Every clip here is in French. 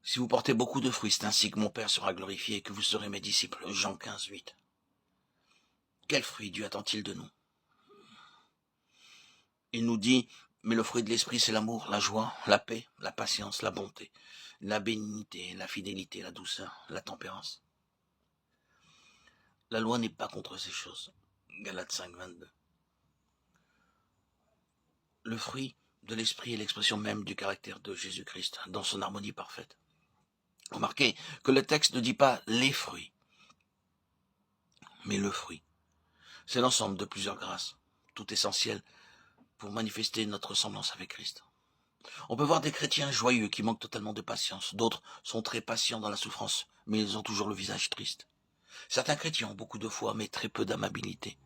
Si vous portez beaucoup de fruits, c'est ainsi que mon Père sera glorifié et que vous serez mes disciples. Jean 15, 8. Quel fruit Dieu attend-il de nous? Il nous dit, mais le fruit de l'esprit, c'est l'amour, la joie, la paix, la patience, la bonté, la bénignité, la fidélité, la douceur, la tempérance. La loi n'est pas contre ces choses. Galates 5, 22. Le fruit de l'esprit est l'expression même du caractère de Jésus-Christ, dans son harmonie parfaite. Remarquez que le texte ne dit pas les fruits, mais le fruit. C'est l'ensemble de plusieurs grâces, tout essentiel pour manifester notre ressemblance avec Christ. On peut voir des chrétiens joyeux qui manquent totalement de patience. D'autres sont très patients dans la souffrance, mais ils ont toujours le visage triste. Certains chrétiens ont beaucoup de foi, mais très peu d'amabilité.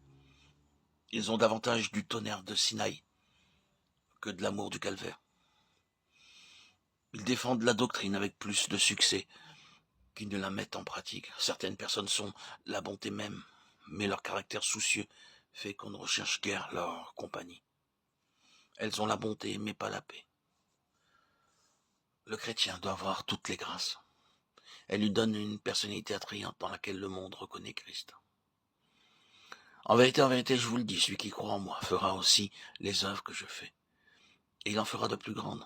Ils ont davantage du tonnerre de Sinaï que de l'amour du calvaire. Ils défendent la doctrine avec plus de succès qu'ils ne la mettent en pratique. Certaines personnes sont la bonté même, mais leur caractère soucieux fait qu'on ne recherche guère leur compagnie. Elles ont la bonté, mais pas la paix. Le chrétien doit avoir toutes les grâces. Elle lui donne une personnalité attrayante dans laquelle le monde reconnaît Christ. En vérité, je vous le dis, celui qui croit en moi fera aussi les œuvres que je fais. Et il en fera de plus grandes.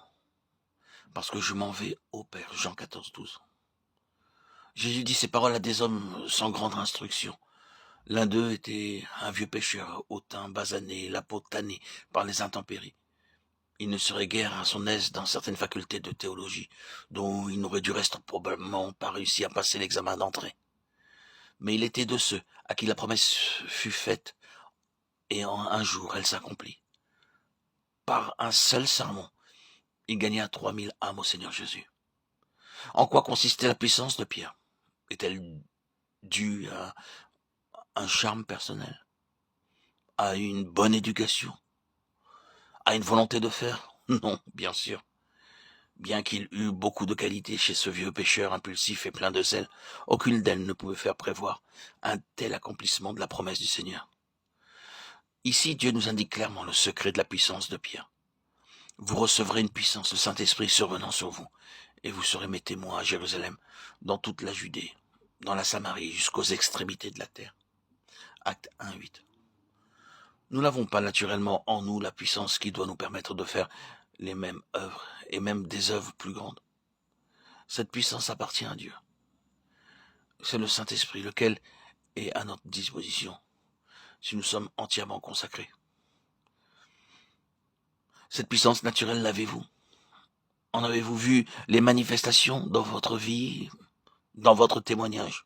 Parce que je m'en vais au Père. Jean 14, 12. Jésus dit ces paroles à des hommes sans grande instruction. L'un d'eux était un vieux pêcheur, hautain, basané, la peau tannée par les intempéries. Il ne serait guère à son aise dans certaines facultés de théologie, dont il n'aurait du reste probablement pas réussi à passer l'examen d'entrée. Mais il était de ceux à qui la promesse fut faite, et en un jour elle s'accomplit. Par un seul sermon, il gagna 3000 âmes au Seigneur Jésus. En quoi consistait la puissance de Pierre? Est-elle due à un charme personnel, à une bonne éducation, à une volonté de faire? Non, bien sûr. Bien qu'il eût beaucoup de qualités chez ce vieux pêcheur impulsif et plein de zèle, aucune d'elles ne pouvait faire prévoir un tel accomplissement de la promesse du Seigneur. Ici, Dieu nous indique clairement le secret de la puissance de Pierre. Vous recevrez une puissance, le Saint-Esprit survenant sur vous, et vous serez mes témoins à Jérusalem, dans toute la Judée, dans la Samarie, jusqu'aux extrémités de la terre. Acte 1, 8. Nous n'avons pas naturellement en nous la puissance qui doit nous permettre de faire les mêmes œuvres, et même des œuvres plus grandes. Cette puissance appartient à Dieu. C'est le Saint-Esprit, lequel est à notre disposition, si nous sommes entièrement consacrés. Cette puissance naturelle, l'avez-vous? En avez-vous vu les manifestations dans votre vie, dans votre témoignage?